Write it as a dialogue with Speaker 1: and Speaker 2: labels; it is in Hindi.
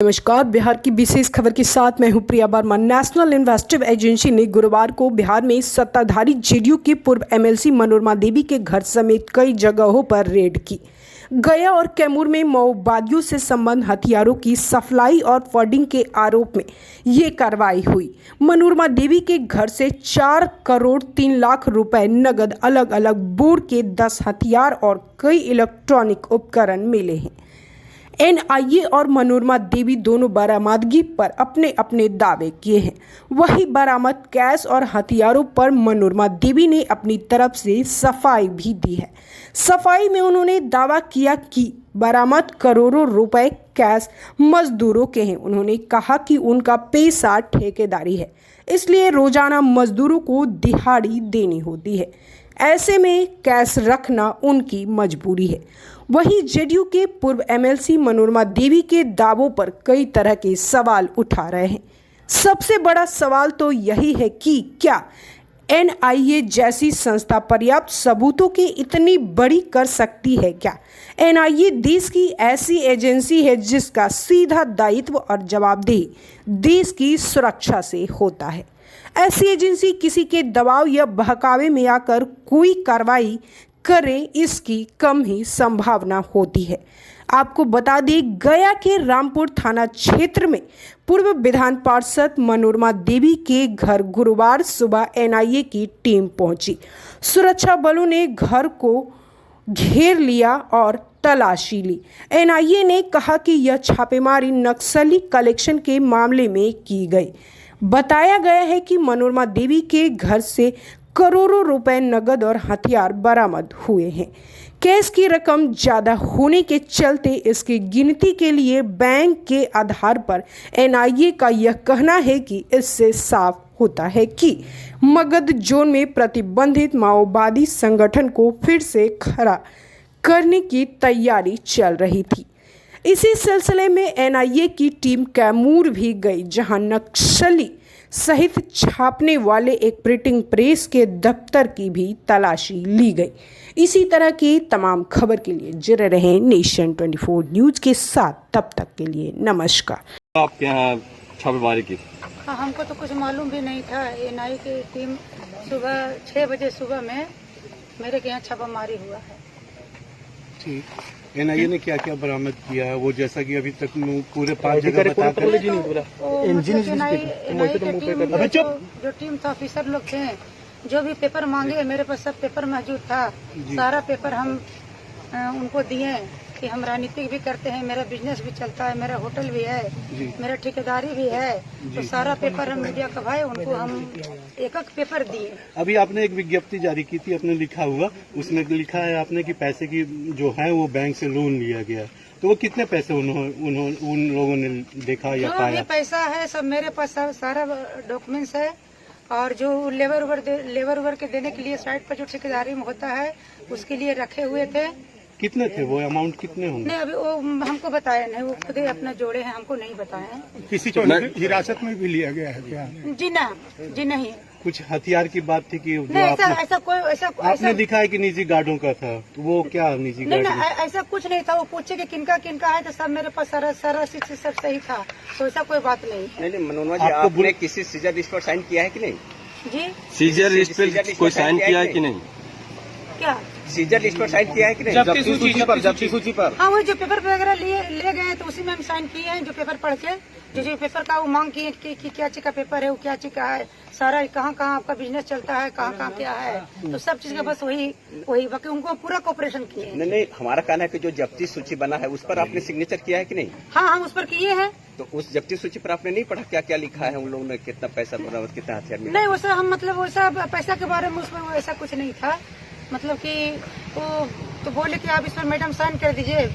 Speaker 1: नमस्कार। बिहार की विशेष खबर के साथ मैं हूं प्रिया वर्मा। नेशनल इन्वेस्टिव एजेंसी ने गुरुवार को बिहार में सत्ताधारी जेडीयू के पूर्व एमएलसी मनोरमा देवी के घर समेत कई जगहों पर रेड की। गया और कैमूर में माओवादियों से संबंध हथियारों की सप्लाई और फंडिंग के आरोप में ये कार्रवाई हुई। मनोरमा देवी के घर से 4 करोड़ 3 लाख रुपए नगद, अलग अलग बोर के 10 हथियार और कई इलेक्ट्रॉनिक उपकरण मिले हैं। एनआईए और मनोरमा देवी दोनों बरामदगी पर अपने अपने दावे किए हैं। वही बरामद कैश और हथियारों पर मनोरमा देवी ने अपनी तरफ से सफाई भी दी है। सफाई में उन्होंने दावा किया कि बरामद करोड़ों रुपए कैश मजदूरों के हैं। उन्होंने कहा कि उनका पेशा ठेकेदारी है, इसलिए रोजाना मजदूरों को दिहाड़ी देनी होती है। ऐसे में कैश रखना उनकी मजबूरी है। वहीं जेडीयू के पूर्व एमएलसी मनोरमा देवी के दावों पर कई तरह के सवाल उठा रहे हैं। सबसे बड़ा सवाल तो यही है कि क्या एनआईए जैसी संस्था पर्याप्त सबूतों की इतनी बड़ी कर सकती है? क्या एनआईए देश की ऐसी एजेंसी है जिसका सीधा दायित्व और जवाबदेही देश की सुरक्षा से होता है? ऐसी एजेंसी किसी के दबाव या बहकावे में आकर कोई कार्रवाई करे, इसकी कम ही संभावना होती है। आपको बता दें, गया के रामपुर थाना क्षेत्र में पूर्व विधान पार्षद मनोरमा देवी के घर गुरुवार सुबह एनआईए की टीम पहुंची। सुरक्षा बलों ने घर को घेर लिया और तलाशी ली। एनआईए ने कहा कि यह छापेमारी नक्सली कलेक्शन के मामले में की गई। बताया गया है कि मनोरमा देवी के घर से करोड़ों रुपए नगद और हथियार बरामद हुए हैं। केस की रकम ज़्यादा होने के चलते इसकी गिनती के लिए बैंक के आधार पर एनआईए का यह कहना है कि इससे साफ होता है कि मगध जोन में प्रतिबंधित माओवादी संगठन को फिर से खड़ा करने की तैयारी चल रही थी। इसी सिलसिले में एनआईए की टीम कैमूर भी गई, जहां नक्सली सहित छापने वाले एक प्रिंटिंग प्रेस के दफ्तर की भी तलाशी ली गई। इसी तरह की तमाम खबर के लिए जुड़े रहें नेशन 24 न्यूज के साथ। तब तक के लिए नमस्कार।
Speaker 2: आपके यहाँ छापेमारी की?
Speaker 3: हाँ, हमको तो कुछ मालूम भी नहीं था। एनआईए की टीम सुबह 6 बजे सुबह में मेरे के यहाँ छापामारी हुआ है।
Speaker 4: ठीक, एनआईए ने क्या क्या बरामद किया है? वो जैसा कि अभी तक पूरे 5 जगह बताते हैं।
Speaker 3: जो टीम था, ऑफिसर लोग थे, जो भी पेपर मांगे मेरे पास सब पेपर मौजूद था। सारा पेपर हम उनको दिए कि हम राजनीतिक भी करते हैं, मेरा बिजनेस भी चलता है, मेरा होटल भी है, मेरा ठेकेदारी भी है। तो सारा पेपर हम मीडिया का भाई उनको हम एक पेपर दिए।
Speaker 4: अभी आपने एक विज्ञप्ति जारी की थी, अपने लिखा हुआ, उसमें लिखा है आपने कि पैसे की जो है वो बैंक से लोन लिया गया। तो वो कितने पैसे उन लोगों ने देखा या पाया?
Speaker 3: जो भी पैसा है सब मेरे पास सारा डॉक्यूमेंट्स है। और जो लेबर उबर के देने के लिए साइड पर जो ठेकेदारी में होता है उसके लिए रखे हुए थे।
Speaker 4: कितने थे वो? अमाउंट कितने होंगे?
Speaker 3: नहीं, अभी वो हमको बताया नहीं, वो खुद ही अपना जोड़े हैं, हमको नहीं बताया।
Speaker 4: किसी को हिरासत में भी लिया गया है क्या?
Speaker 3: जी नहीं।
Speaker 4: कुछ हथियार की बात थी कि जो आपने दिखा है कि निजी गार्डों का था, वो क्या निजी गार्ड?
Speaker 3: नहीं, ऐसा कुछ नहीं था। वो पूछे कि किनका किनका है, तो सब मेरे पास सारा चीज सब सही था, तो ऐसा कोई बात नहीं।
Speaker 5: नहीं, मनोरमा जी, आपने किसी सीजर लिस्ट पर साइन किया है कि नहीं?
Speaker 3: जी,
Speaker 2: सीजर लिस्ट पर कोई साइन किया है कि नहीं?
Speaker 3: क्या
Speaker 5: सीजर लिस्ट पर साइन किया है कि नहीं? जब्ती सूची पर।
Speaker 3: हाँ, वो जो पेपर वगैरह ले गए तो उसी में हम साइन किए हैं। जो पेपर पढ़ के जो पेपर का वो मांग किए कि क्या चीज का पेपर है, वो क्या चीज का है, सारा कहाँ आपका बिजनेस चलता है, कहाँ क्या है, तो सब चीज का बस वही बाकी उनको पूरा कोऑपरेशन किए।
Speaker 5: नहीं, हमारा कहना है कि जो जब्ती सूची बना है उस पर आपने सिग्नेचर किया है कि नहीं?
Speaker 3: हाँ, हम उस पर किए हैं।
Speaker 5: तो उस जब्ती सूची पर आपने नहीं पढ़ा क्या क्या लिखा है उन लोगों ने, कितना पैसा बरामद, कितना हथियार मिला?
Speaker 3: नहीं, वैसा हम मतलब वैसा पैसा के बारे में उसमें ऐसा कुछ नहीं था। मतलब कि वो तो बोले कि आप इस पर मैडम साइन कर दीजिए।